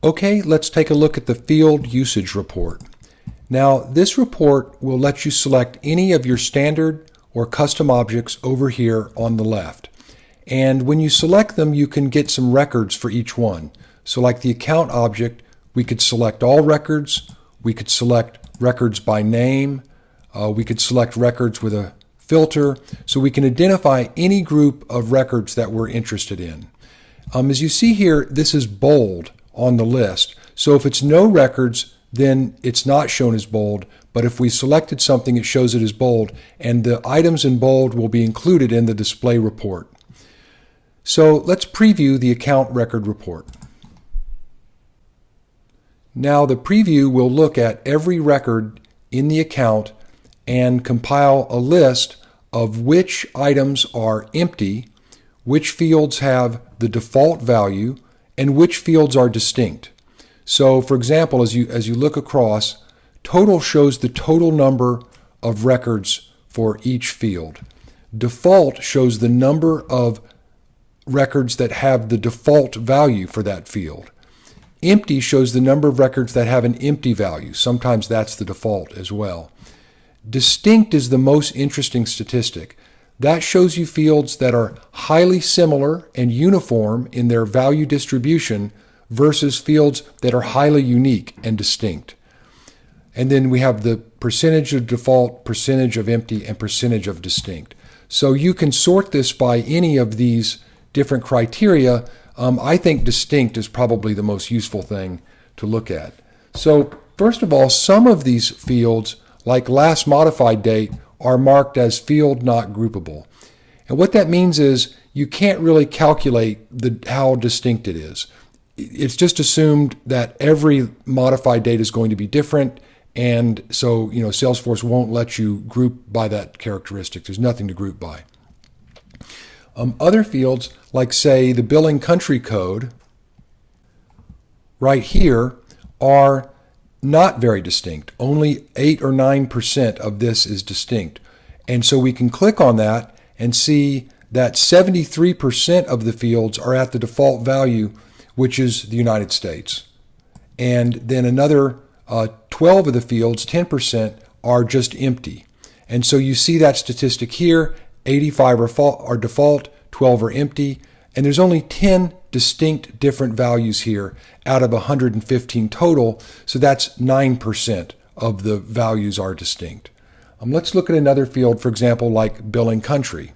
Okay, let's take a look at the field usage report. Now, this report will let you select any of your standard or custom objects over here on the left. And when you select them, you can get some records for each one. So like the account object, we could select all records, we could select records by name, we could select records with a filter, so we can identify any group of records that we're interested in. As you see here, this is bold on the list. So if it's no records, then it's not shown as bold, but if we selected something, it shows it as bold, and the items in bold will be included in the display report. So let's preview the account record report. Now the preview will look at every record in the account and compile a list of which items are empty, which fields have the default value, and which fields are distinct. So for example, as you look across, total shows the total number of records for each field. Default shows the number of records that have the default value for that field. Empty shows the number of records that have an empty value. Sometimes that's the default as well. Distinct is the most interesting statistic. That shows you fields that are highly similar and uniform in their value distribution versus fields that are highly unique and distinct. And then we have the percentage of default, percentage of empty, and percentage of distinct. So you can sort this by any of these different criteria. I think distinct is probably the most useful thing to look at. So first of all, some of these fields, like last modified date, are marked as field not groupable. And what that means is you can't really calculate how distinct it is. It's just assumed that every modified date is going to be different, and so Salesforce won't let you group by that characteristic. There's nothing to group by. Other fields, like say the billing country code, right here, are not very distinct. Only 8 or 9% of this is distinct. And so we can click on that and see that 73% of the fields are at the default value, which is the United States. And then another 12 of the fields, 10%, are just empty. And so you see that statistic here, 85 are default, 12 are empty, and there's only 10 distinct different values here out of 115 total, so that's 9% of the values are distinct. Let's look at another field, for example, like billing country.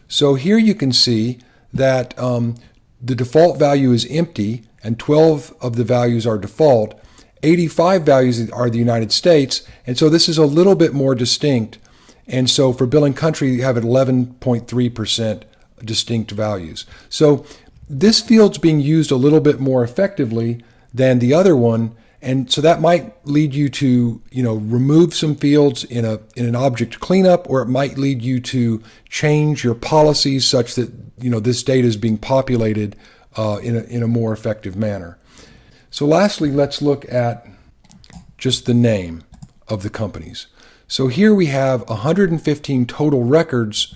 So here you can see that the default value is empty, and 12 of the values are default. 85 values are the United States, and so this is a little bit more distinct. And so for billing country, you have 11.3% distinct values. So this field's being used a little bit more effectively than the other one, and so that might lead you to remove some fields in an object cleanup, or it might lead you to change your policies such that this data is being populated in a more effective manner. So lastly, let's look at just the name of the companies. So here we have 115 total records.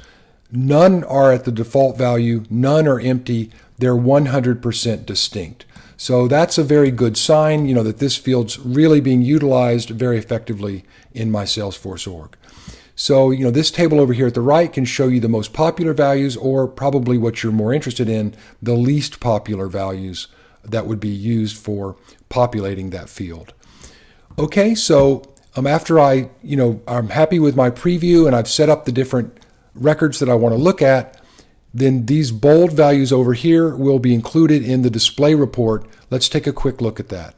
None are at the default value, none are empty, they're 100% distinct. So that's a very good sign, that this field's really being utilized very effectively in my Salesforce org. So, this table over here at the right can show you the most popular values, or probably what you're more interested in, the least popular values that would be used for populating that field. Okay, so after I'm happy with my preview and I've set up the different records that I want to look at, then these bold values over here will be included in the display report. Let's take a quick look at that.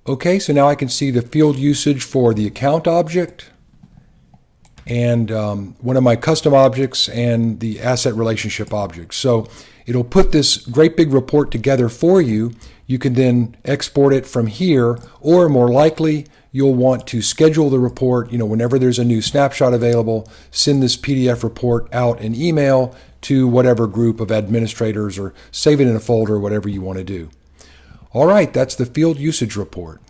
Okay, so now I can see the field usage for the account object and one of my custom objects and the asset relationship object. So it'll put this great big report together for you. You can then export it from here, or more likely, you'll want to schedule the report, whenever there's a new snapshot available, send this PDF report out in email to whatever group of administrators, or save it in a folder, whatever you want to do. All right, that's the field usage report.